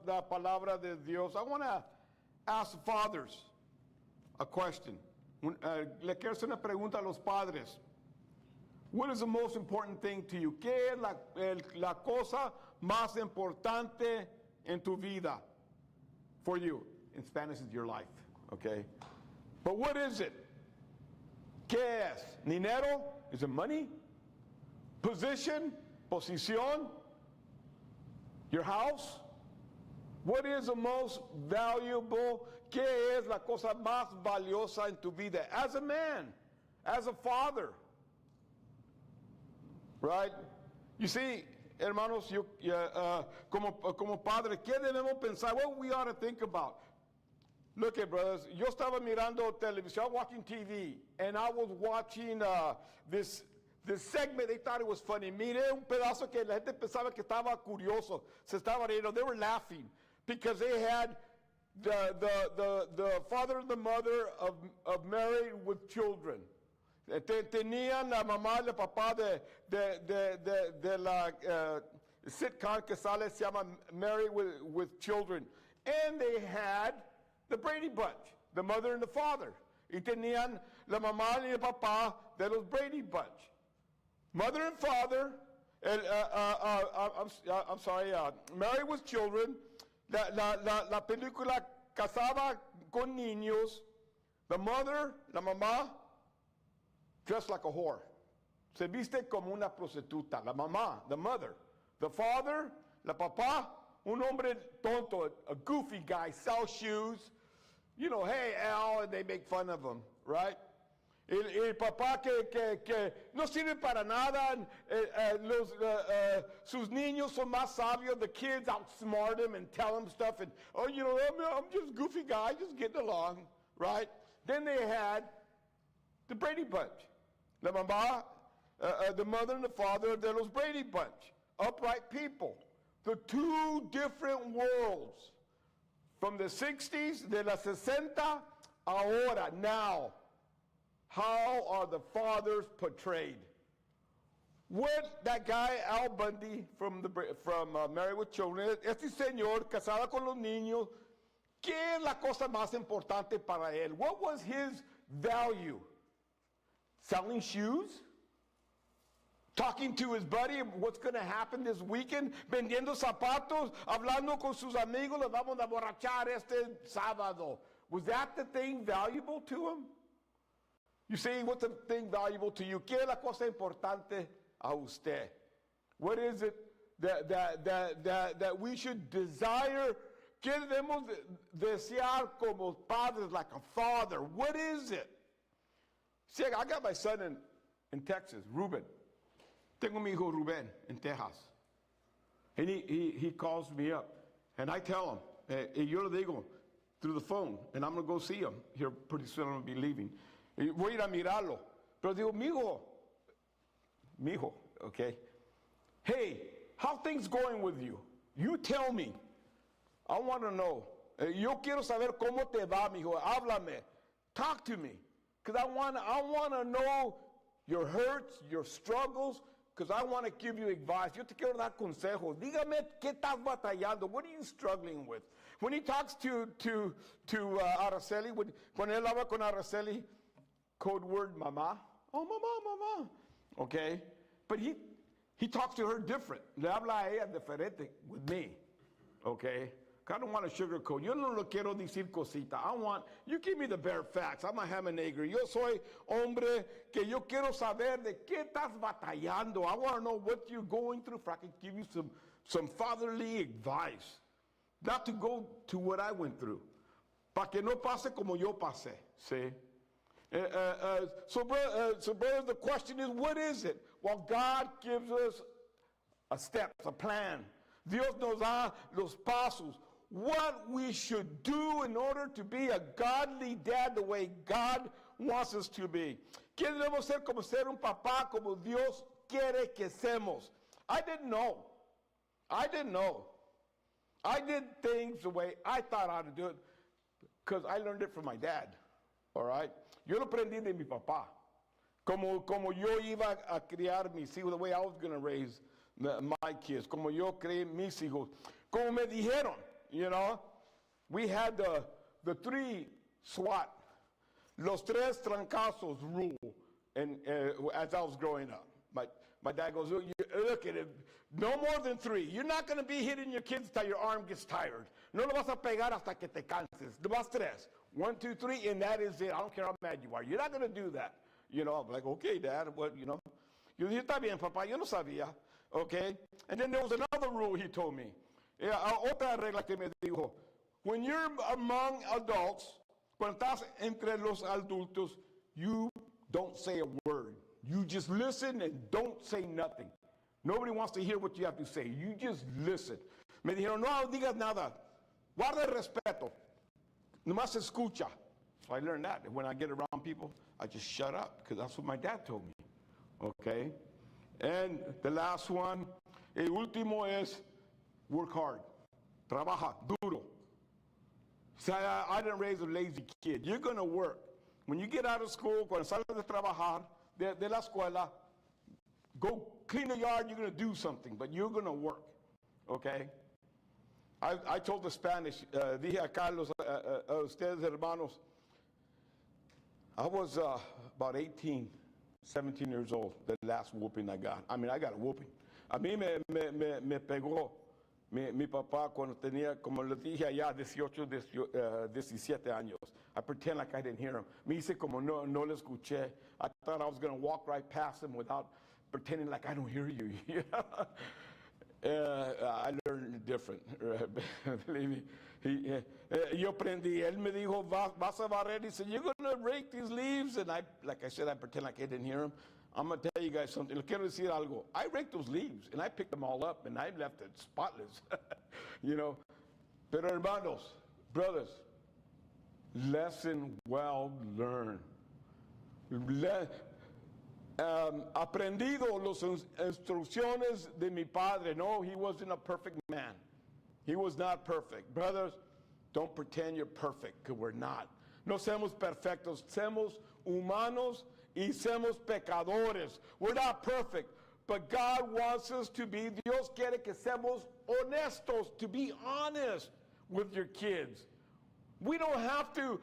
la palabra de Dios. I want to ask fathers a question. Le quiero hacer una pregunta a los padres. What is the most important thing to you? ¿Qué es la cosa más importante en tu vida? For you. In Spanish, it's your life. Okay? But what is it? ¿Qué es? ¿Dinero? Is it money? Position? Posición? Your house? What is the most valuable? ¿Qué es la cosa más valiosa en tu vida? As a man, as a father, right? You see, hermanos, como padre, ¿qué debemos pensar? What we ought to think about? Look at brothers, yo estaba mirando televisión, watching TV, and I was watching this segment. They thought it was funny. Mire un pedazo que la gente pensaba que estaba curioso. Se estaba riendo. They were laughing because they had the father and the mother of Mary with children. Tenían la mamá y el papá de la sitcom que sale, se llama Mary with Children. And they had the Brady Bunch, the mother and the father. Y tenían la mamá y el papá de los Brady Bunch. Mother and father, I'm sorry, Mary with Children. La película Casada con Niños. The mother, la mamá, dressed like a whore. Se viste como una prostituta. La mamá, the mother. The father, la papá, un hombre tonto, a goofy guy, sells shoes. You know, hey, Al, and they make fun of him, right? El papá que no sirve para nada. Sus niños son más sabios. The kids outsmart him and tell him stuff. And, oh, you know, I'm just a goofy guy, just getting along, right? Then they had the Brady Bunch. La mamá, the mother and the father de los Brady Bunch. Upright people. The two different worlds. From the 60s, de la 60, ahora, now. How are the fathers portrayed? What that guy, Al Bundy, from Married with Children, este señor, casada con los niños, ¿qué es la cosa más importante para él? What was his value? Selling shoes? Talking to his buddy, what's going to happen this weekend? Vendiendo zapatos, hablando con sus amigos, los vamos a borrachar este sábado. Was that the thing valuable to him? You see, what's the thing valuable to you? ¿Qué es la cosa importante a usted? What is it that we should desire? ¿Qué debemos desear como padres, like a father? What is it? See, I got my son in Texas, Ruben. Tengo mi hijo Ruben in Texas. And he calls me up. And I tell him, yo le digo through the phone, and I'm going to go see him here pretty soon. I'm going to be leaving. Voy a ir a mirarlo. Pero digo, mijo, okay? Hey, how things going with you? You tell me. I want to know. Yo quiero saber cómo te va, mijo. Háblame. Talk to me. Because I want to know your hurts, your struggles, because I want to give you advice. Yo te quiero dar consejos. Dígame qué estás batallando. What are you struggling with? When he talks to Araceli, when él habla con Araceli, code word mama. Oh, mama. Okay? But he talks to her different. Le habla a ella diferente with me. Okay? I don't want to sugarcoat. Yo no lo quiero decir cosita. You give me the bare facts. I'm a ham and egg. Yo soy hombre que yo quiero saber de qué estás batallando. I want to know what you're going through if I can give you some fatherly advice. Not to go to what I went through. Para que no pase como yo pasé. See? So, brother, the question is, what is it? Well, God gives us a step, a plan. Dios nos da los pasos. What we should do in order to be a godly dad the way God wants us to be. ¿Qué debemos ser como ser un papá como Dios quiere que seamos? I didn't know. I did things the way I thought how to do it because I learned it from my dad. All right? Yo lo aprendí de mi papá. Como yo iba a criar mis hijos, the way I was going to raise my kids. Como yo crié mis hijos. Como me dijeron. you know. We had the three SWAT, los tres trancazos rule, and as I was growing up. My dad goes, look at it, no more than three. You're not going to be hitting your kids till your arm gets tired. No lo vas a pegar hasta que te canses. Nomás tres. 1, 2, 3, and that is it. I don't care how mad you are. You're not going to do that. You know, I'm like, okay, Dad, what, you know. Yo dije, está bien, papá, yo no sabía. Okay? And then there was another rule he told me. Otra regla que me dijo. When you're among adults, cuando estás entre los adultos, you don't say a word. You just listen and don't say nothing. Nobody wants to hear what you have to say. You just listen. Me dijeron, no digas nada. Guarda el respeto. Nomás escucha. So I learned that. When I get around people, I just shut up because that's what my dad told me. Okay? And the last one, el último es work hard. Trabaja duro. So I didn't raise a lazy kid. You're going to work. When you get out of school, cuando sales de trabajar, de la escuela, go clean the yard, you're going to do something, but you're going to work, okay? I told the Spanish, dije a Carlos, a ustedes hermanos, I was about 18, 17 years old, the last whooping I got. I mean, I got a whooping. A mí me pegó mi papá cuando tenía, como les dije allá, 18, 17 años. I pretend like I didn't hear him. Me hice como no le escuché. I thought I was going to walk right past him without pretending like I don't hear you. I learned different. Believe me. Yo aprendí. Él me dijo, vas a barrer. He said, you're going to rake these leaves? And like I said, I pretend like I didn't hear him. I'm going to tell you guys something. Le quiero decir algo. I raked those leaves, and I picked them all up, and I left it spotless. You know. Pero hermanos, brothers, lesson well learned. Aprendido las instrucciones de mi padre. No, he wasn't a perfect man. He was not perfect. Brothers, don't pretend you're perfect, because we're not. No seamos perfectos. Seamos humanos y seamos pecadores. We're not perfect, but God wants us to be. Dios quiere que seamos honestos, to be honest with your kids. We don't have to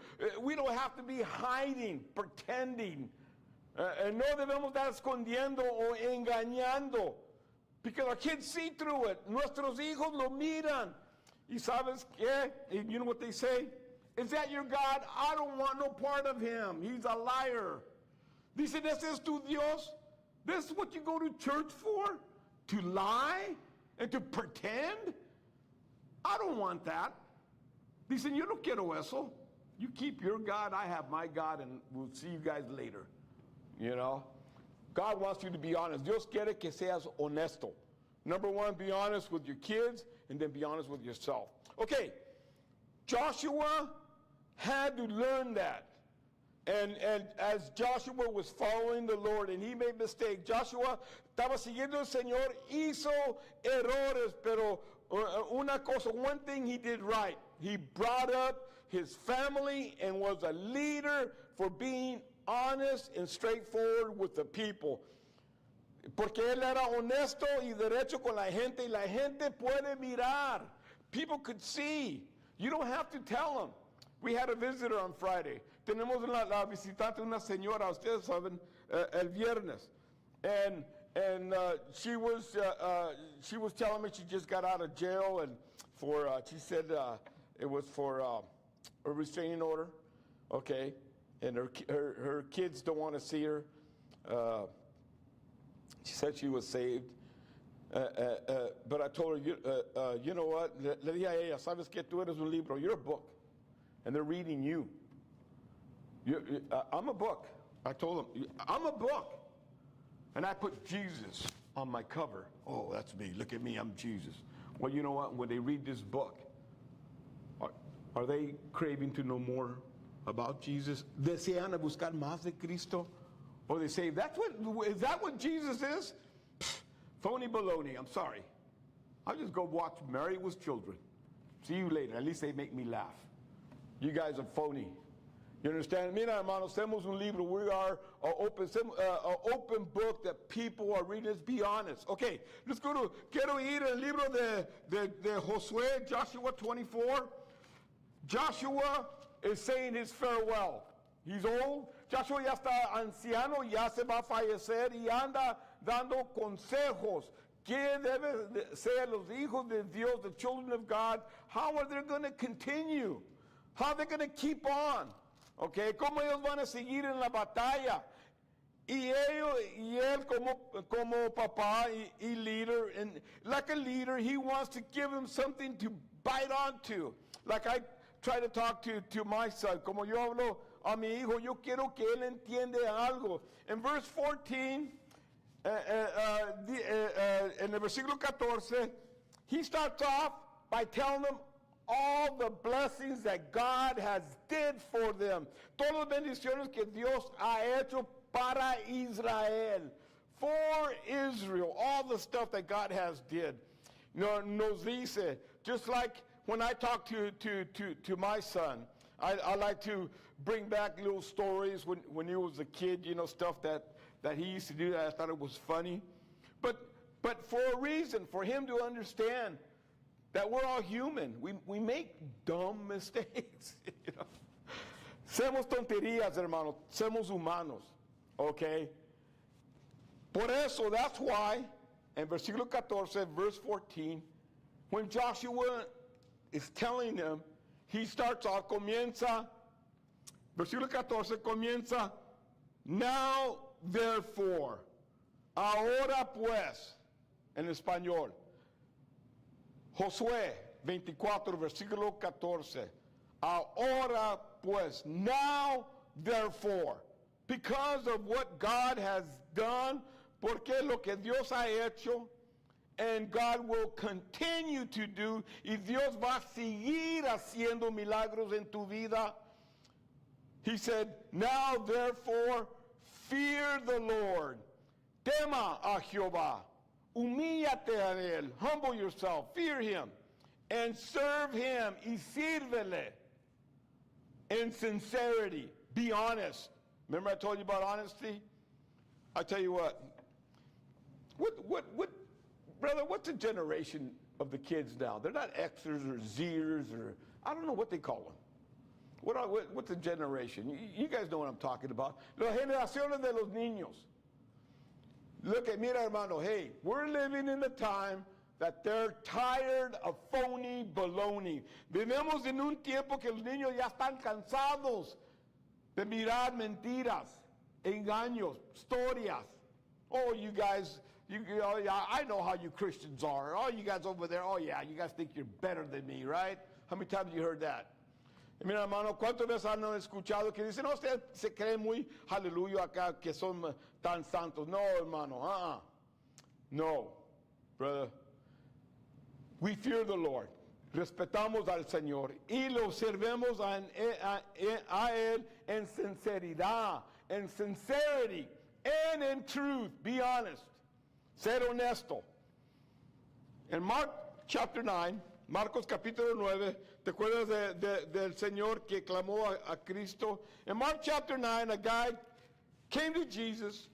be hiding, pretending. No debemos estar escondiendo o engañando. Because our kids see through it. Nuestros hijos lo miran. Y sabes qué? You know what they say? Is that your God? I don't want no part of him. He's a liar. Dicen, ¿ese es tu Dios? This is what you go to church for? To lie and to pretend? I don't want that. Dicen, yo no quiero eso. You keep your God, I have my God, and we'll see you guys later. You know? God wants you to be honest. Dios quiere que seas honesto. Number one, be honest with your kids, and then be honest with yourself. Okay, Joshua had to learn that. And as Joshua was following the Lord, and he made mistakes, Joshua estaba siguiendo al Señor, hizo errores, pero one thing he did right. He brought up his family and was a leader for being honest and straightforward with the people. Porque él era honesto y derecho con la gente, y la gente puede mirar. People could see. You don't have to tell them. We had a visitor on Friday. Tenemos la visitante, una señora, ustedes saben, el viernes. And she was telling me she just got out of jail, and she said it was for a restraining order, okay? And her kids don't want to see her. She said she was saved. But I told her, you know what? Le dije a ella, sabes que tú eres un libro. You're a book. And they're reading you. I'm a book. I told them, I'm a book. And I put Jesus on my cover. Oh, that's me. Look at me. I'm Jesus. Well, you know what? When they read this book, are they craving to know more about Jesus? ¿Desean buscar más de Cristo? Or they say, is that what Jesus is? Pfft, phony baloney. I'm sorry. I'll just go watch Married with Children. See you later. At least they make me laugh. You guys are phony. You understand? Mira, hermanos, tenemos un libro. We are an open book that people are reading. Let's be honest. Okay, let's go to, quiero ir al libro de Josué, Joshua 24. Joshua is saying his farewell. He's old. Joshua ya está anciano, ya se va a fallecer y anda dando consejos. ¿Qué debe ser los hijos de Dios, the children of God? How are they going to continue? How are they going to keep on? Okay, ¿cómo ellos van a seguir en la batalla? Y él como papá y leader, and like a leader, he wants to give them something to bite onto. Like I try to talk to my son, como yo hablo a mi hijo, yo quiero que él entienda algo. In verse 14, en el versículo 14, he starts off by telling them all the blessings that God has did for them. Todas las bendiciones que Dios ha hecho para Israel. For Israel. All the stuff that God has did. Nos dice, just like when I talk to my son, I like to bring back little stories when he was a kid, stuff that he used to do that I thought it was funny. But for a reason, for him to understand that we're all human. We make dumb mistakes. Hacemos tonterías, hermanos. Somos humanos. Okay? Por eso, that's why, in versículo 14, verse 14, when Joshua is telling them, he starts off, comienza, versículo 14, comienza, now therefore, ahora pues, en español. Josué 24, versículo 14. Ahora pues, now therefore, because of what God has done, porque lo que Dios ha hecho, and God will continue to do, y Dios va a seguir haciendo milagros en tu vida. He said, now therefore, fear the Lord. Tema a Jehová. Humíllate a él, humble yourself, fear him, and serve him, y sírvele in sincerity. Be honest. Remember I told you about honesty? I tell you what, brother, what's the generation of the kids now? They're not Xers or Zers or, I don't know what they call them. What's the generation? You guys know what I'm talking about. Las generaciones de los niños. Look at, mira hermano, hey, we're living in a time that they're tired of phony baloney. Vivimos en un tiempo que los niños ya están cansados de mirar mentiras, engaños, historias. Oh, you guys, I know how you Christians are. Oh, you guys over there, oh yeah, you guys think you're better than me, right? How many times have you heard that? Y mira, hermano, ¿cuántas veces han escuchado que dicen, no, usted se cree muy aleluya acá, que son tan santos? No, hermano, No, brother. We fear the Lord. Respetamos al Señor y lo servemos a Él en sinceridad, en sincerity, and in truth. Be honest. Ser honesto. In Mark chapter 9, Marcos capítulo 9, ¿te acuerdas del Señor que clamó a Cristo? In Mark chapter 9, a guy came to Jesus,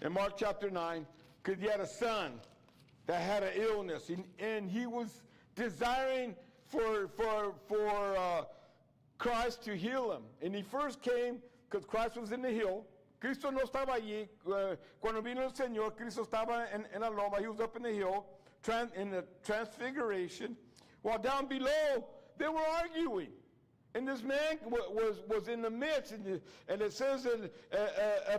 in Mark chapter 9, because he had a son that had an illness, and he was desiring for Christ to heal him. And he first came, because Christ was in the hill. Cristo no estaba allí. Cuando vino el Señor, Cristo estaba en la loma. He was up in the hill, in the transfiguration. While down below, they were arguing. And this man was in the midst. And it says in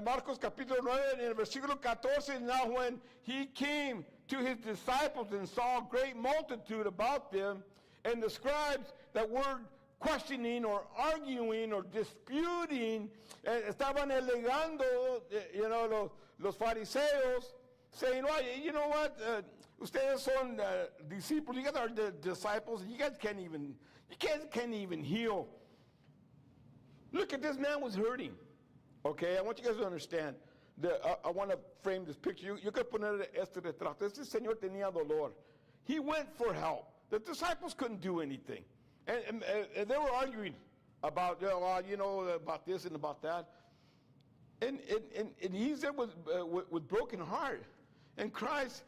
Marcos capítulo 9, in el versículo 14, now when he came to his disciples and saw a great multitude about them, and the scribes that were questioning or arguing or disputing, estaban alegando, los fariseos, saying, well, you know what, ustedes son discípulos, you guys are the disciples, you guys can't even heal. Look at this man was hurting. Okay, I want you guys to understand. I want to frame this picture. You can poner este retrato. Este señor tenía dolor. He went for help. The disciples couldn't do anything. And they were arguing. about, about this and about that. And he's there with broken heart. And Christ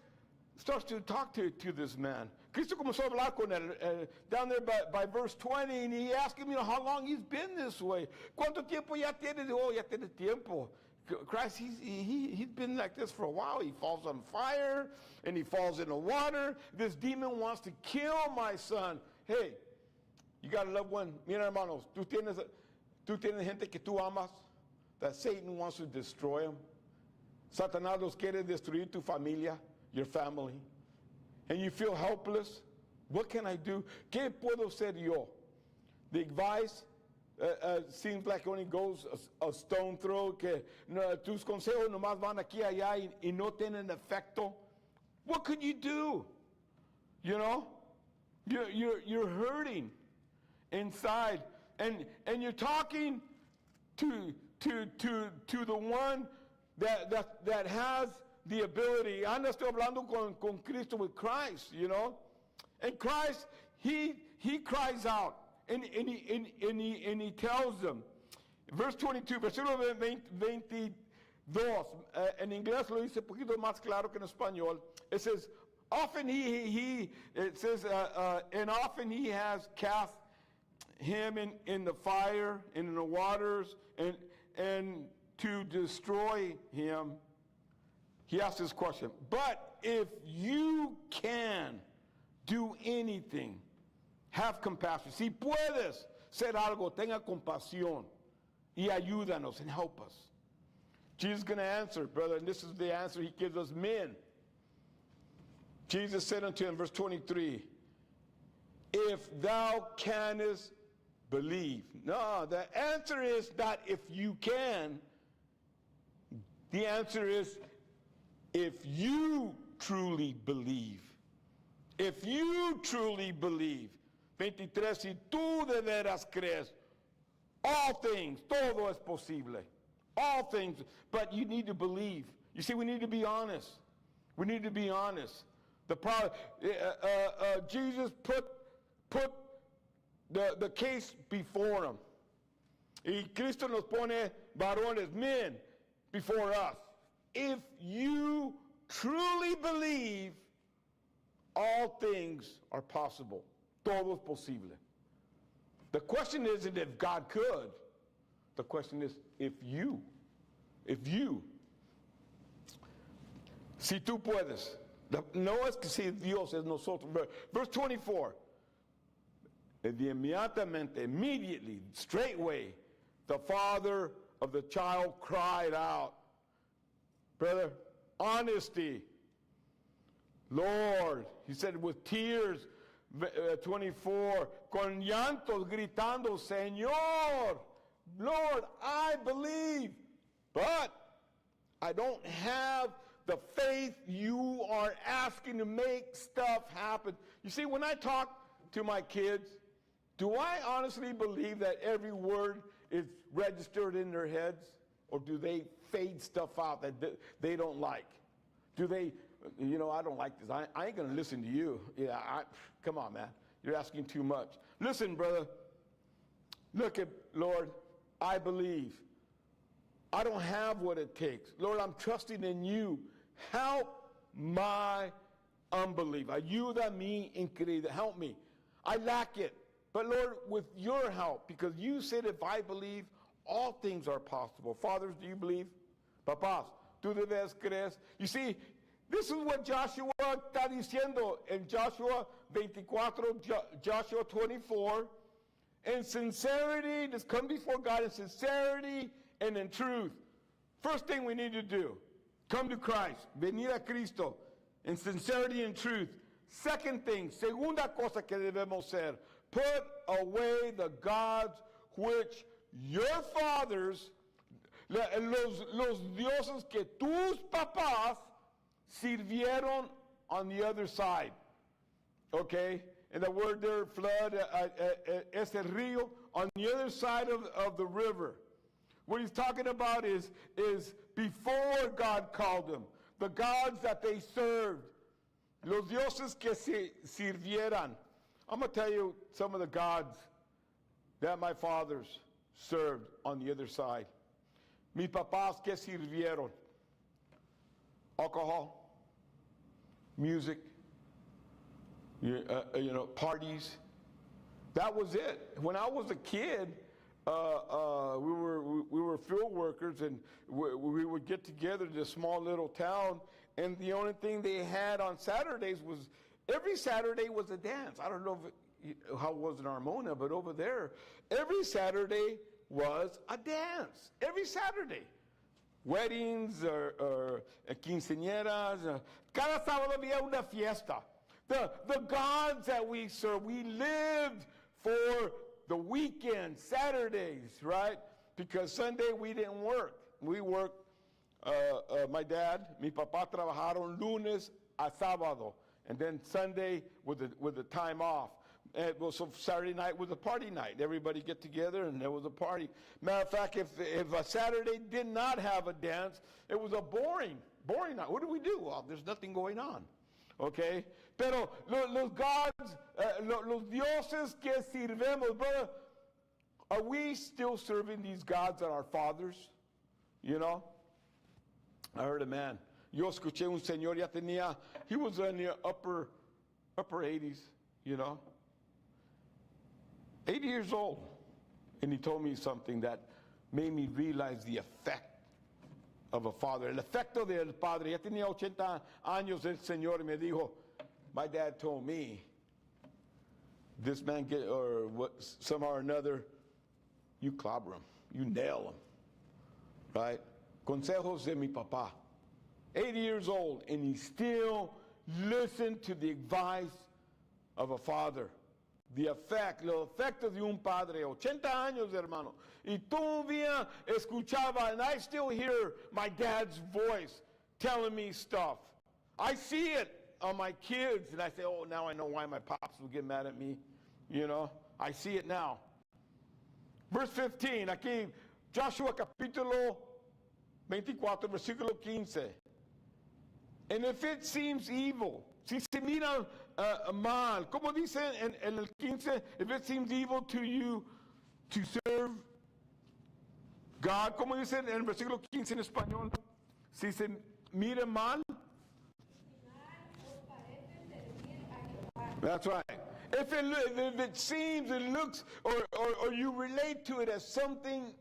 starts to talk to this man. Cristo comenzó a hablar con él down there by verse 20, and he asked him, how long he's been this way. ¿Cuánto tiempo ya tiene? Oh, ya tiene tiempo. Christ, he's been like this for a while. He falls on fire, and he falls in the water. This demon wants to kill my son. Hey, you got a loved one. Mira, hermanos, tú tienes gente que tú amas, that Satan wants to destroy them. Satanás los quiere destruir tu familia, your family. And you feel helpless. What can I do? ¿Qué puedo hacer yo? The advice seems like only goes a stone throw, que tus consejos nomás van aquí allá y no tienen efecto. What could you do? You're hurting inside, and you're talking to the one that has the ability. Anda, estoy hablando con Cristo, with Christ, And Christ, he cries out, and he tells them, verse 22, versículo 22, en inglés lo dice un poquito más claro que en español. It says, often and often he has cast him in the fire and in the waters, and to destroy him. He asks this question, but if you can do anything, have compassion. Si puedes hacer algo, tenga compasión y ayúdanos and help us. Jesus is going to answer, brother, and this is the answer he gives us men. Jesus said unto him, verse 23, if thou canst believe. No, the answer is not if you can. The answer is if you truly believe. If you truly believe. 23, si tú de veras crees, all things, todo es posible. All things, but you need to believe. You see, we need to be honest. We need to be honest. Jesus put the case before him. Y Cristo nos pone varones, men, before us. If you truly believe, all things are possible. Todo es posible. The question isn't if God could. The question is if you. Si tú puedes. No es que si Dios es nosotros. Verse 24. Immediately, straightway, the father of the child cried out. Brother, honesty. Lord, he said with tears, 24, con llantos gritando, Señor, Lord, I believe, but I don't have the faith you are asking to make stuff happen. You see, when I talk to my kids, do I honestly believe that every word is registered in their heads? Or do they fade stuff out that they don't like? Do they, I don't like this. I ain't going to listen to you. Yeah, come on, man. You're asking too much. Listen, brother. Look at, Lord, I believe. I don't have what it takes. Lord, I'm trusting in you. Help my unbelief. Ayuda mi incredulidad. Help me. I lack it. But Lord, with your help, because you said if I believe, all things are possible. Fathers, do you believe? Papás, ¿tú de veras crees? You see, this is what Joshua está diciendo in Joshua 24, Joshua 24. In sincerity, just come before God in sincerity and in truth. First thing we need to do, come to Christ, venir a Cristo in sincerity and truth. Second thing, segunda cosa que debemos hacer, put away the gods which your fathers, los dioses que tus papás sirvieron on the other side. Okay? And the word there, flood, es el río, on the other side of the river. What he's talking about is before God called them, the gods that they served, los dioses que se sirvieran. I'm going to tell you some of the gods that my fathers served on the other side. Mis papás que sirvieron? Alcohol, music, parties. That was it. When I was a kid, we were field workers, and we would get together in this small little town, and the only thing they had on Saturdays was, every Saturday was a dance. I don't know how it was in Armona, but over there, every Saturday was a dance. Every Saturday. Weddings or quinceañeras. Cada sábado había una fiesta. The gods that we serve, we lived for the weekend, Saturdays, right? Because Sunday we didn't work. We worked, my dad, mi papá trabajaron lunes a sábado. And then Sunday with the time off. And so Saturday night was a party night. Everybody get together and there was a party. Matter of fact, if a Saturday did not have a dance, it was a boring night. What do we do? Well, there's nothing going on. Okay? Pero los gods, los dioses que sirvemos, brother, are we still serving these gods that are fathers? You know? I heard a man. Yo escuché un señor, ya tenía, he was in the upper 80s, you know? 80 years old. And he told me something that made me realize the effect of a father. El efecto del padre. Ya tenía 80 años el señor y me dijo, my dad told me, this man somehow or another, you clobber him, you nail him, right? Consejos de mi papá. 80 years old, and he still listened to the advice of a father. The effect, los efectos de un padre, 80 años, hermano. Y todavía escuchaba, and I still hear my dad's voice telling me stuff. I see it on my kids, and I say, oh, now I know why my pops would get mad at me. You know, I see it now. Verse 15, aquí, Joshua capítulo 24, versículo 15. And if it seems evil, si se mira mal, como dice en el 15, if it seems evil to you to serve God, como dice en el versículo 15 en español, si se mira mal, that's right. If it seems, it looks, or you relate to it as something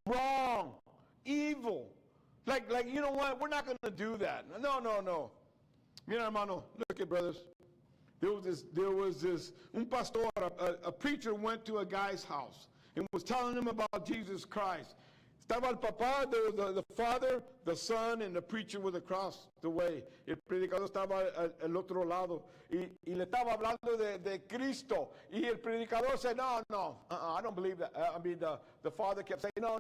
wrong, evil, like you know what, we're not going to do that. No. Mira, hermano, look at brothers. There was this, un pastor, a preacher went to a guy's house and was telling him about Jesus Christ. Estaba el papá, the father, the son, and the preacher was across the way. El predicador estaba al otro lado. Y le estaba hablando de Cristo. Y el predicador said, no, I don't believe that. I mean, the father kept saying, no,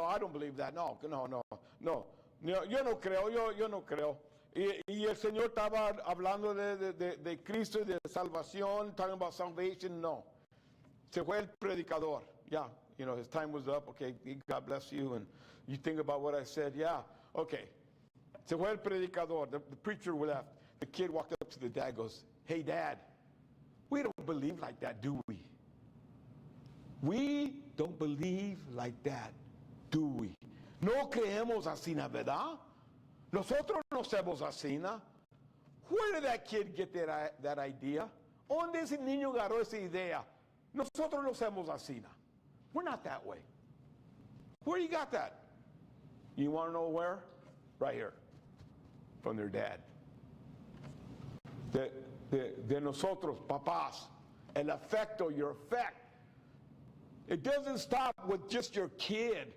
I don't believe that. No. Yo no creo. Y el Señor estaba hablando de Cristo y de salvación, talking about salvation. No. Se fue el predicador. Yeah. You know, his time was up. Okay, God bless you. And you think about what I said. Yeah, okay. Se fue el predicador. The preacher left. The kid walked up to the dad, goes, hey, Dad, we don't believe like that, do we? We don't believe like that, do we? No creemos así, ¿verdad? Nosotros no somos así. Where did that kid get that idea? ¿Dónde ese niño agarró esa idea? Nosotros no somos así. We're not that way. Where you got that? You want to know where? Right here. From their dad. De nosotros, papás. El afecto, your effect. It doesn't stop with just your kid.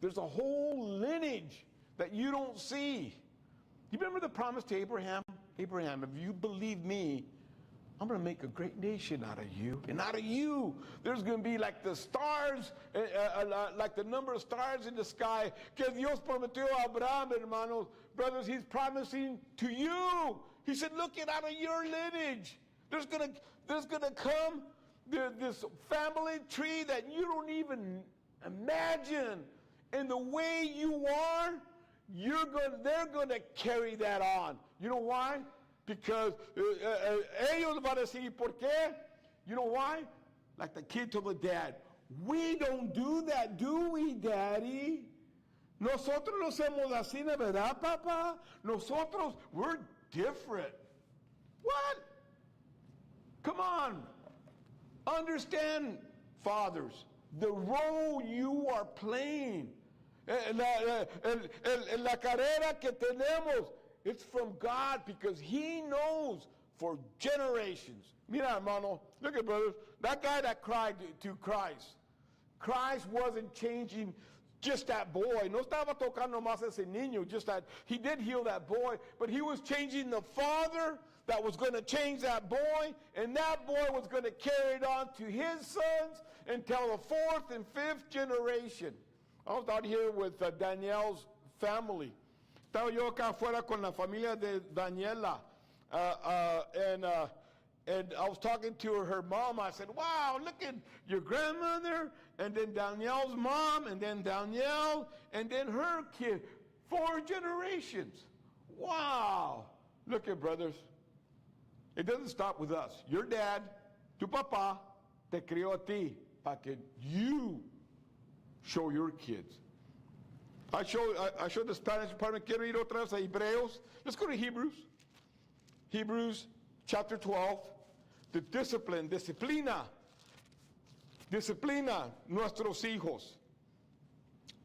There's a whole lineage that you don't see. You remember the promise to Abraham? Abraham, if you believe me, I'm going to make a great nation out of you. And out of you, there's going to be like the stars, like the number of stars in the sky. Que Dios prometió a Abraham, hermanos, brothers, he's promising to you. He said, look at out of your lineage. There's going to come this family tree that you don't even imagine. And the way you are, they're going to carry that on. You know why? Because ellos van a decir, ¿por qué? You know why? like the kid told the dad, we don't do that, do we, Daddy? Nosotros no hacemos así, ¿verdad, Papa? Nosotros, we're different. What? Come on. Understand, fathers, the role you are playing. La carrera que tenemos, it's from God because He knows for generations. Mira, hermano, look at brothers. That guy that cried to Christ, Christ wasn't changing just that boy. No estaba tocando más ese niño, just that he did heal that boy, but he was changing the father that was going to change that boy, and that boy was going to carry it on to his sons until the fourth and fifth generation. I was out here with Danielle's family. Estaba yo acá afuera con la familia de Daniela, and I was talking to her mom. I said, wow, look at your grandmother, and then Danielle's mom, and then Danielle, and then her kid. 4 generations. Wow. Look at brothers. It doesn't stop with us. Your dad, tu papá, te crió a ti para que you show your kids. I showed the Spanish department. Quiero ir otra vez a Hebreos. Let's go to Hebrews. Hebrews chapter 12. The disciplina nuestros hijos.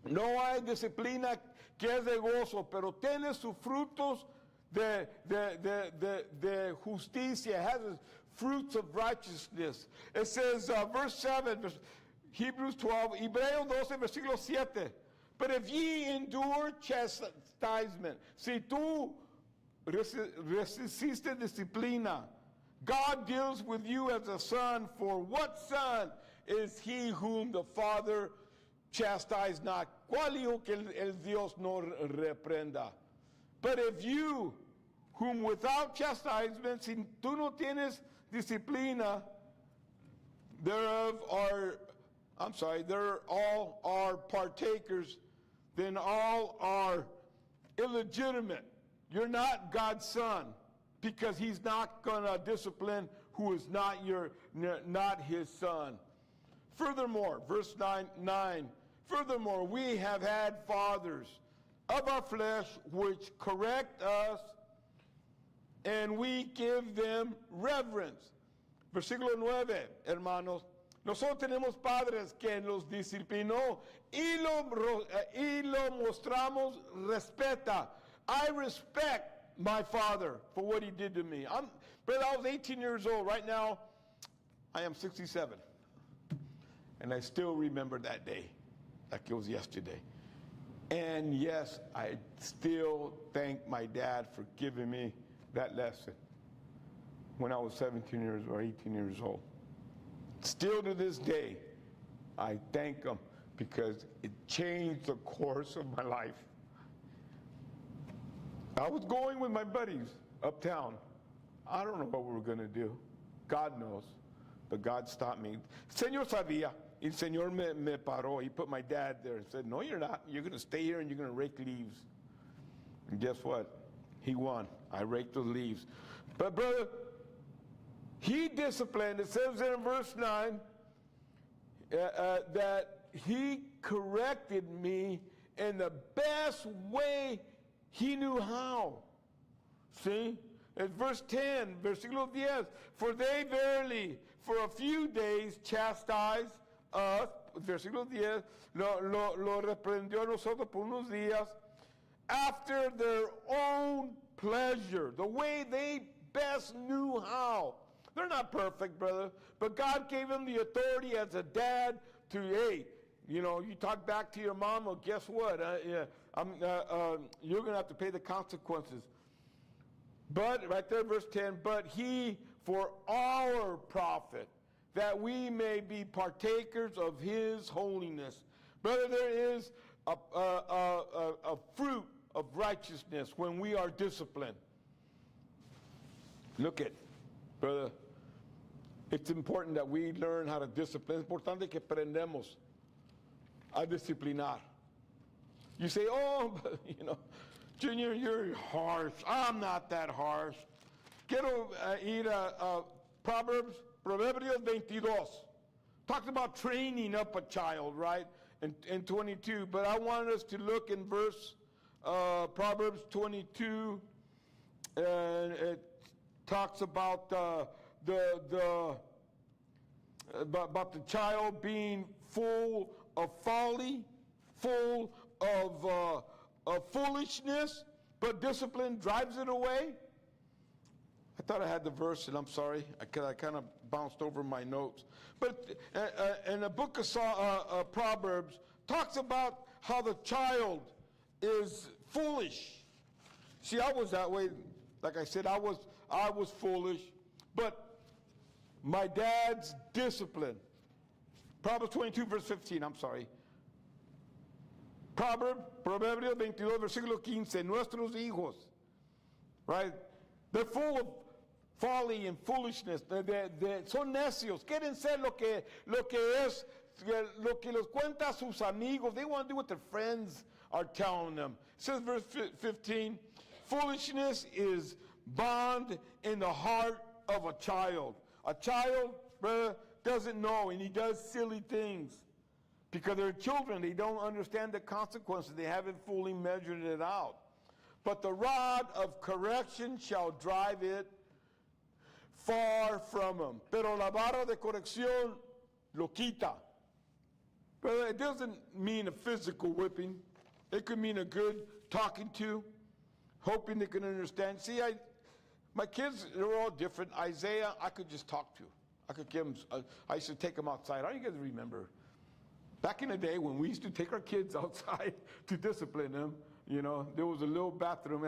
No hay disciplina que es de gozo, pero tiene sus frutos de justicia. It has fruits of righteousness. It says, verse 7, Hebrews 12, Hebreos 12, versículo 7. But if ye endure chastisement, si tú resististe disciplina, God deals with you as a son, for what son is he whom the Father chastised not? ¿Cuál hijo que el Dios no reprenda? But if you, whom without chastisement, si tú no tienes disciplina, there all are partakers, then all are illegitimate. You're not God's son, because He's not going to discipline who is not His son. Furthermore, verse 9, furthermore, we have had fathers of our flesh which correct us, and we give them reverence. Versículo 9, hermanos. Nosotros tenemos padres que nos disciplinó y lo mostramos respeta. I respect my father for what he did to me. Brother, I was 18 years old. Right now, I am 67. And I still remember that day like it was yesterday. And yes, I still thank my dad for giving me that lesson when I was 17 years or 18 years old. Still to this day, I thank him because it changed the course of my life. I was going with my buddies uptown. I don't know what we were going to do. God knows. But God stopped me. Señor sabía. Y el Señor me paró. He put my dad there and said, no, you're not. You're going to stay here and you're going to rake leaves. And guess what? He won. I raked those leaves. But brother, he disciplined. It says in verse 9 that he corrected me in the best way he knew how. See? It's verse 10, versículo 10. For they verily, for a few days, chastised us. Versículo 10. Lo reprendió a nosotros por unos días. After their own pleasure. The way they best knew how. They're not perfect, brother. But God gave them the authority as a dad to, hey, you know, you talk back to your mom, well, guess what? You're going to have to pay the consequences. But, right there, verse 10, but he for our profit, that we may be partakers of his holiness. Brother, there is a fruit of righteousness when we are disciplined. Look at, brother, it's important that we learn how to discipline. Es importante que aprendamos a disciplinar. You say, oh, you know, Junior, you're harsh. I'm not that harsh. Quiero ir a Proverbios 22. Talks about training up a child, right? In 22. But I want us to look in verse Proverbs 22, and it talks about the child being full of folly, full of foolishness, but discipline drives it away. I thought I had the verse, and I'm sorry, I kind of bounced over my notes. But in the book of Proverbs, talks about how the child is foolish. See, I was that way. Like I said, I was foolish, but my dad's discipline. Proverbs 22, verse 15, I'm sorry. Proverbios 22, versículo 15, nuestros hijos, right? They're full of folly and foolishness. Son necios. Quieren ser lo que les cuenta sus amigos. They want to do what their friends are telling them. It says, verse 15, foolishness is bond in the heart of a child. A child, brother, doesn't know, and he does silly things. Because they're children, they don't understand the consequences. They haven't fully measured it out. But the rod of correction shall drive it far from him. Pero la vara de corrección lo quita. But it doesn't mean a physical whipping. It could mean a good talking to, hoping they can understand. See, my kids, they're all different. Isaiah, I could just talk to. I could give him, I used to take him outside. How do you guys remember? Back in the day when we used to take our kids outside to discipline them, you know, there was a little bathroom.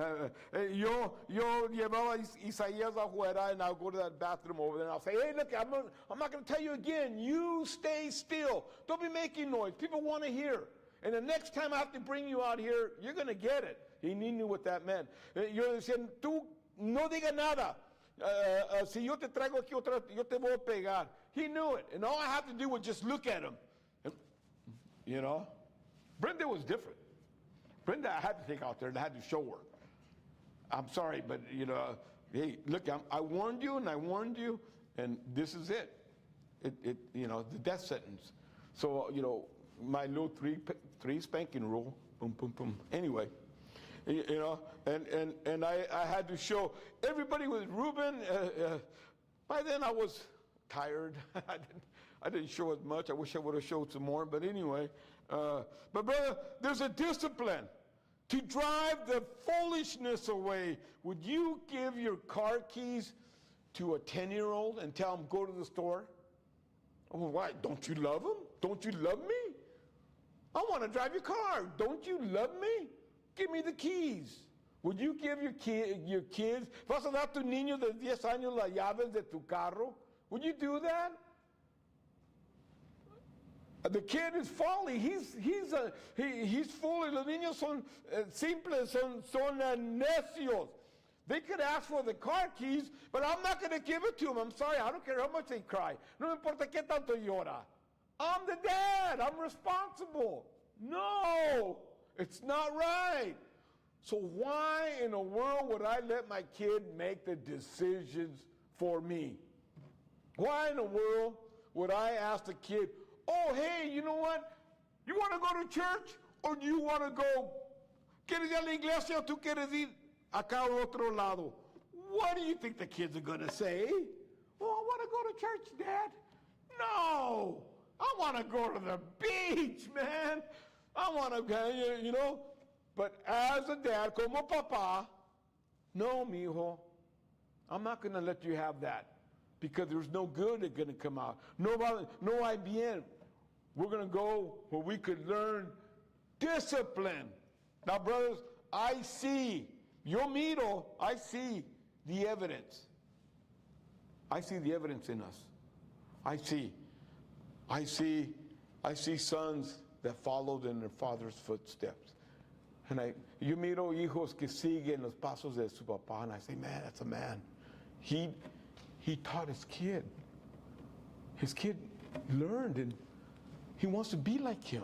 Yo llevaba a Isaías afuera, and I'll go to that bathroom over there, and I'll say, hey, look, I'm not going to tell you again. You stay still. Don't be making noise. People want to hear. And the next time I have to bring you out here, you're going to get it. He knew what that meant. Yo decía, tú no diga nada. Si yo te traigo aquí otra, yo te voy a pegar. He knew it. And all I have to do was just look at him. You know, Brenda was different. Brenda, I had to take out there and I had to show her. I'm sorry, but you know, hey, look, I warned you and I warned you, and this is it. You know, the death sentence. So you know, my little three spanking rule. Boom, boom, boom. Anyway, you know, and I had to show everybody with Reuben. By then I was tired. I didn't show as much. I wish I would have showed some more, but anyway. But brother, there's a discipline to drive the foolishness away. Would you give your car keys to a 10-year-old and tell him, go to the store? Oh, why? Don't you love him? Don't you love me? I want to drive your car. Don't you love me? Give me the keys. Would you give your kids, vas a dar a tu niño de 10 años las llaves de tu carro? Would you do that? The kid is folly. He's foolish. Los niños son simples, son necios. They could ask for the car keys, but I'm not going to give it to them. I'm sorry. I don't care how much they cry. No me importa qué tanto llora. I'm the dad. I'm responsible. No, it's not right. So why in the world would I let my kid make the decisions for me? Why in the world would I ask the kid, oh, hey, you know what? You want to go to church or do you want to go? ¿Quieres ir a la iglesia o tú quieres ir acá al otro lado? What do you think the kids are going to say? Oh, I want to go to church, Dad. No, I want to go to the beach, man. I want to go, you know. But as a dad, como papá, no, mijo, I'm not going to let you have that. Because there's no good that's going to come out. No hay bien. We're going to go where we could learn discipline. Now, brothers, I see the evidence. I see the evidence in us. I see sons that followed in their father's footsteps. And yo miro hijos que siguen los pasos de su papá, and I say, man, that's a man. He taught his kid. His kid learned, and he wants to be like him.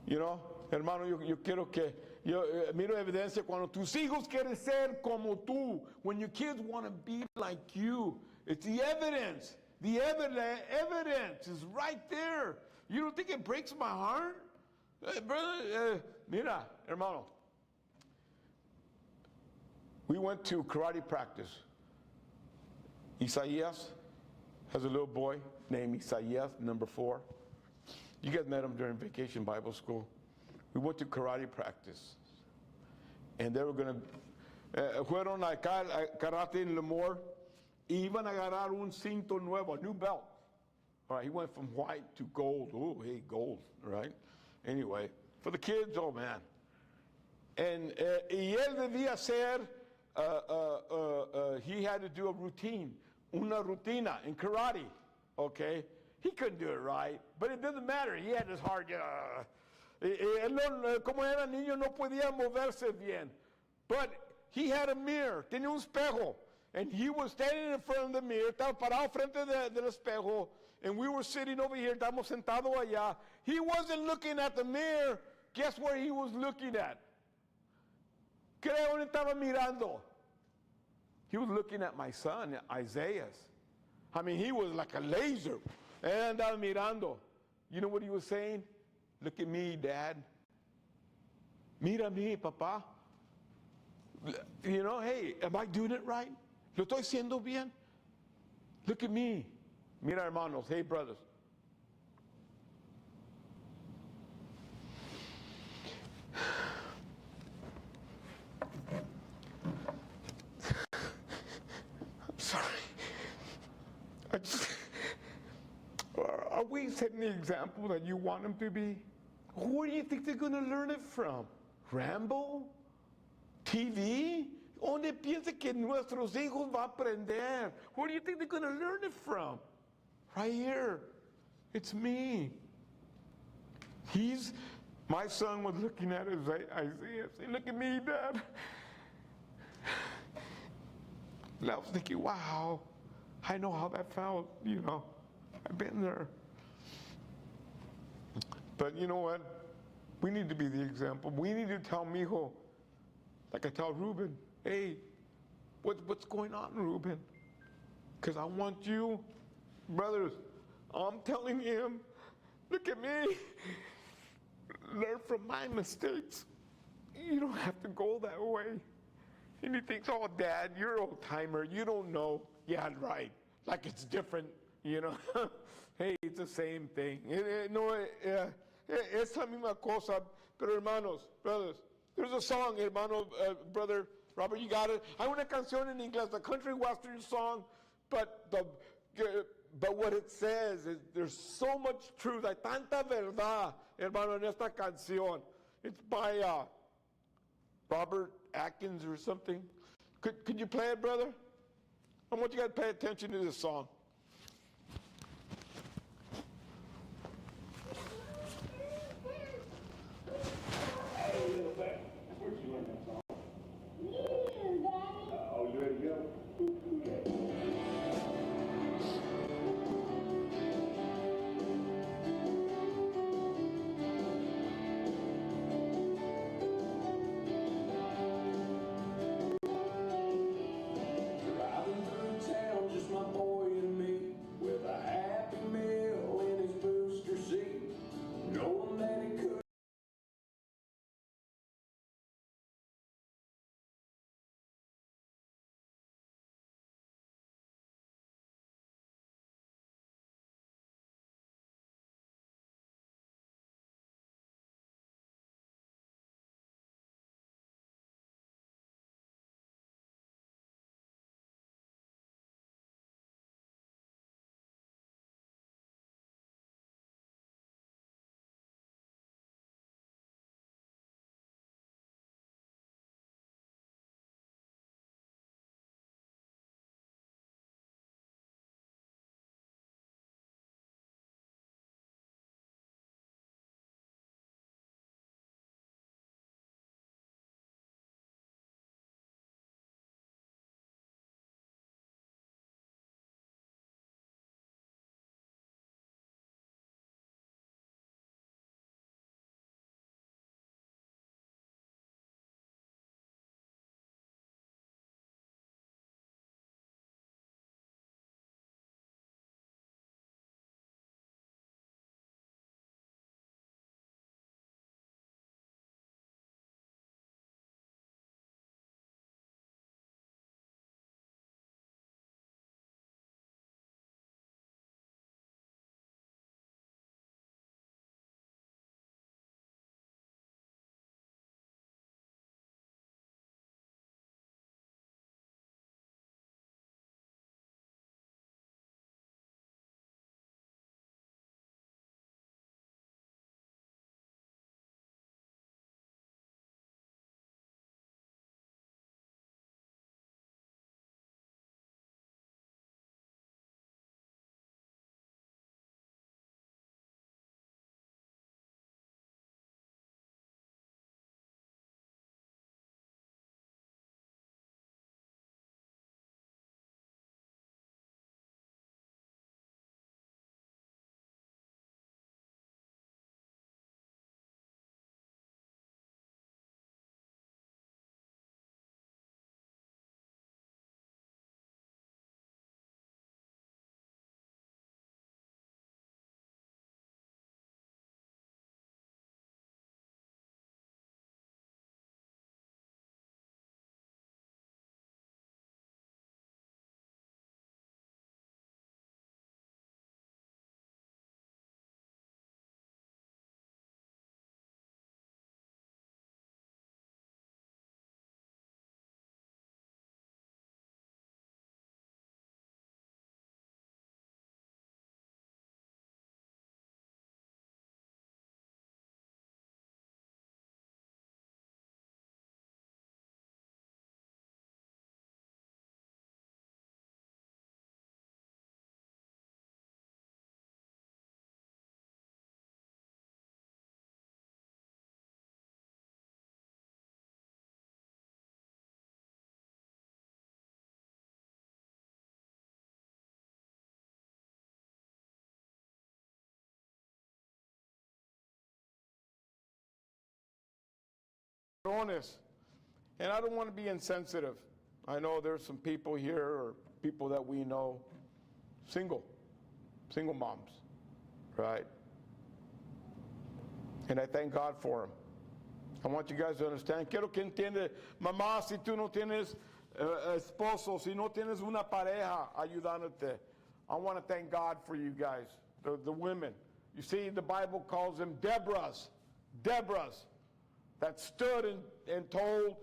You know, hermano, yo quiero que, yo miro evidencia cuando tus hijos quieren ser como tú. When your kids want to be like you, it's the evidence The evidence is right there. You don't think it breaks my heart? Brother, mira, hermano. We went to karate practice. Isaías has a little boy named Isaías, number 4. You guys met him during vacation Bible school. We went to karate practice. And they were going to, fueron acá a karate in Lemoore. Iban a agarrar un cinto nuevo, a new belt. All right, he went from white to gold. Oh, hey, gold, right? Anyway, for the kids, oh man. And y él debía hacer, he had to do a routine, una rutina in karate, okay? He couldn't do it right, but it doesn't matter. He had his heart, él no, como era niño, no podía moverse bien. But he had a mirror, tenía un espejo. And he was standing in front of the mirror, estaba parado frente del espejo, and we were sitting over here, estábamos sentados allá. He wasn't looking at the mirror. Guess where he was looking at? Creo que estaba mirando. He was looking at my son, Isaiah. I mean, he was like a laser. And andaba mirando. You know what he was saying? Look at me, Dad. Mira mi, papá. You know, hey, am I doing it right? ¿Lo estoy haciendo bien? Look at me. Mira, hermanos. Hey, brothers. I'm sorry. Are we setting the example that you want them to be? Who do you think they're going to learn it from? Rambo? TV? ¿Dónde piensa que nuestros hijos va a aprender? Where do you think they're going to learn it from? Right here. It's me. My son was looking at Isaiah saying, look at me, Dad. And I was thinking, wow, I know how that felt, you know. I've been there. But you know what? We need to be the example. We need to tell Mijo, like I tell Ruben, hey, what's going on, Ruben? Because I want you, brothers, I'm telling him, look at me. Learn from my mistakes. You don't have to go that way. And he thinks, oh, Dad, you're an old timer. You don't know. Yeah, right. Like it's different, you know. Hey, it's the same thing. No, es la misma cosa. Pero hermanos, brothers, there's a song, hermano, brother Robert, you got it. Hay una canción en inglés, the country western song, but what it says is there's so much truth. Hay tanta verdad, hermano, en esta canción. It's by Robert Atkins or something. Could you play it, brother? I want you guys to pay attention to this song. Driving through town, just my boy and Varones. And I don't want to be insensitive. I know there's some people here or people that we know, single moms, right? And I thank God for them. I want you guys to understand. Quiero que entiende, mamá, si tú no tienes esposo, si no tienes una pareja ayudándote, I want to thank God for you guys, the women. You see, the Bible calls them Deborahs, that stood and told,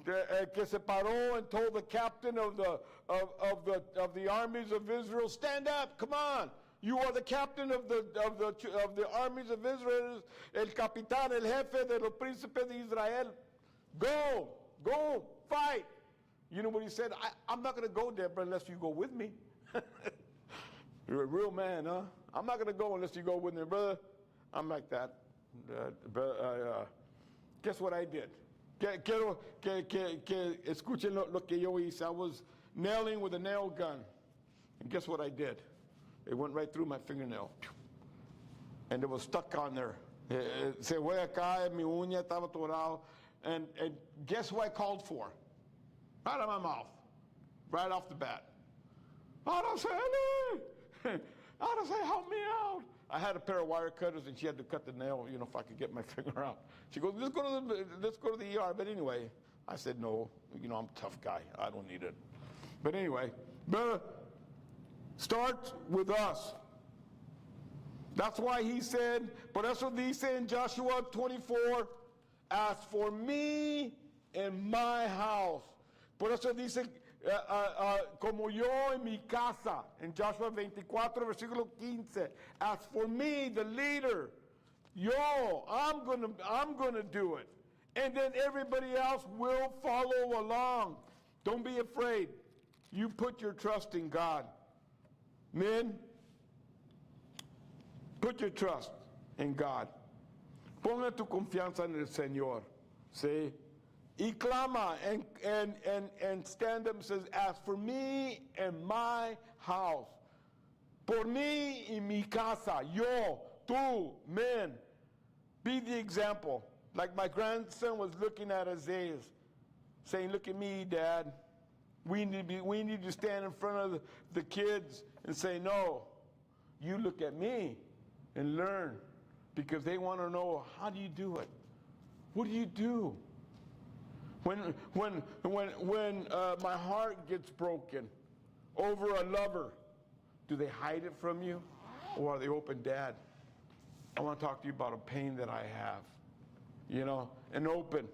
que se paró and told the captain of the armies of Israel, stand up, come on. You are the captain of the armies of Israel, el capitán, el jefe de los príncipes de Israel. Go, fight. You know what he said? I'm not going to go, Deborah, unless you go with me. You're a real man, huh? I'm not going to go unless you go with me, brother. I'm like that. Guess what I did? Quiero que escuchen lo que yo hice. I was nailing with a nail gun. And guess what I did? It went right through my fingernail. And it was stuck on there. Se fue acá, mi uña estaba atorado. And guess who I called for? Right out of my mouth. Right off the bat. Araceli! Araceli, help me out. I had a pair of wire cutters and she had to cut the nail, you know, if I could get my finger out. She goes, let's go to the ER. But anyway, I said, no, you know, I'm a tough guy. I don't need it. But anyway, start with us. That's why he said, por eso dice in Joshua 24, as for me and my house. Por eso dice, como yo en mi casa, in Joshua 24, versículo 15, as for me, the leader, I'm gonna do it. And then everybody else will follow along. Don't be afraid. You put your trust in God. Men, put your trust in God. Ponga tu confianza en el Señor. ¿Sí? Y clama and stand up and says, as for me and my house, por mí y mi casa, yo, tú, men, be the example. Like my grandson was looking at Isaiah, saying, look at me, Dad. We need to stand in front of the kids and say, no, you look at me and learn, because they want to know, how do you do it? What do you do? When my heart gets broken over a lover, do they hide it from you, or are they open? Dad, I want to talk to you about a pain that I have, you know, and open.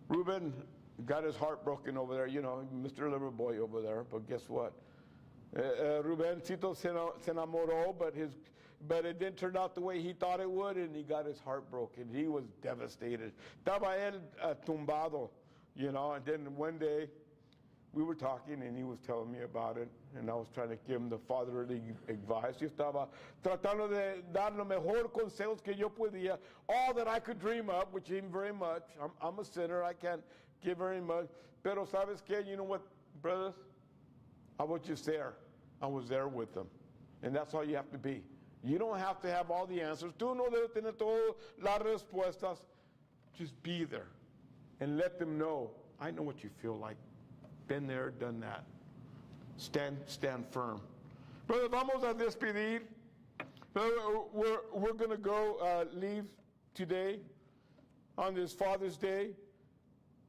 Ruben got his heart broken over there, you know, Mr. Loverboy over there, but guess what? Rubencito se enamoró, but it didn't turn out the way he thought it would, and he got his heart broken. He was devastated. Estaba él tumbado, you know, and then one day we were talking and he was telling me about it, and I was trying to give him the fatherly advice. Yo estaba tratando de dar lo mejor consejos que yo podía, all that I could dream up, which ain't very much. I'm a sinner, I can't give very much. Pero sabes qué, you know what, brothers? I was just there. I was there with them. And that's all you have to be. You don't have to have all the answers. Tú no debes tener todas las respuestas. Just be there and let them know, I know what you feel like. Been there, done that. Stand firm. Brother, vamos a despedir. We're going to go leave today on this Father's Day.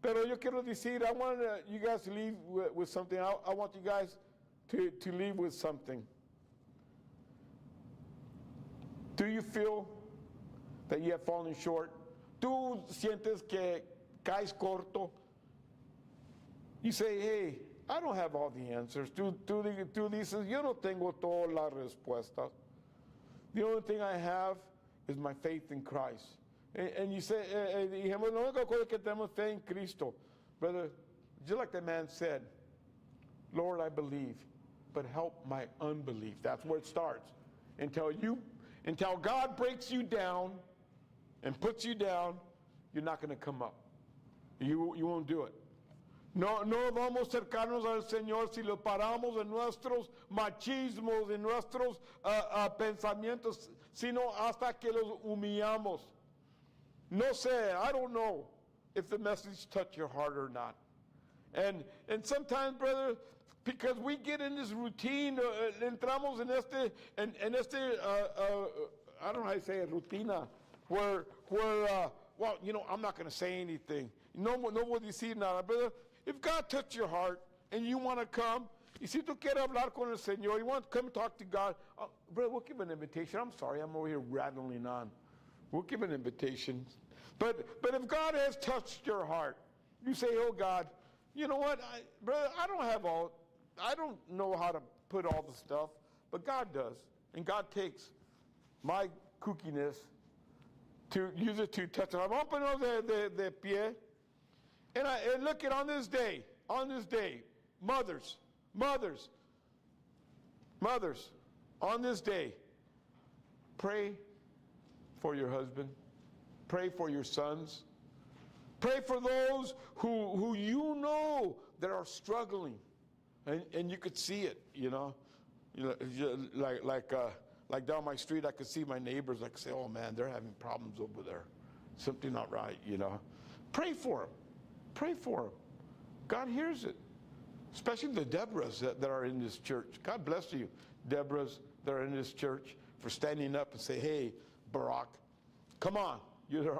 Pero yo quiero decir, I want you guys to leave with something. I want you guys to leave with something. Do you feel that you have fallen short? ¿Tú sientes que caes corto? You say, hey, I don't have all the answers. Tú dices, yo no tengo todas las respuestas. The only thing I have is my faith in Christ. And you say, dijimos, la única cosa que tenemos fe en Cristo. Brother, just like the man said, Lord, I believe, but help my unbelief. That's where it starts. Until God breaks you down and puts you down, you're not going to come up. You won't do it. No vamos a acercarnos al Señor si lo paramos en nuestros machismos, en nuestros pensamientos, sino hasta que los humillamos. No sé, I don't know. if the message touched your heart or not. And sometimes, brother, because we get in this routine, entramos en este, I don't know how to say it, rutina, where well, you know, I'm not going to say anything. No voy a decir nada, brother. If God touched your heart and you want to come, y si tú quieres hablar con el Señor, you want to come talk to God, brother, we'll give an invitation. I'm sorry, I'm over here rattling on. We'll give an invitation. But if God has touched your heart, you say, oh God, you know what, brother, I don't know how to put all the stuff, but God does. And God takes my kookiness to use it to touch them. Vamos a ponernos de pie. And look at on this day, mothers, on this day, pray for your husband. Pray for your sons. Pray for those who you know that are struggling. And you could see it, you know. Like down my street, I could see my neighbors. I could say, oh man, they're having problems over there. Something not right, you know. Pray for them. Pray for them. God hears it. Especially the Deborahs that are in this church. God bless you, Deborahs that are in this church, for standing up and say, hey, Barack, come on. You're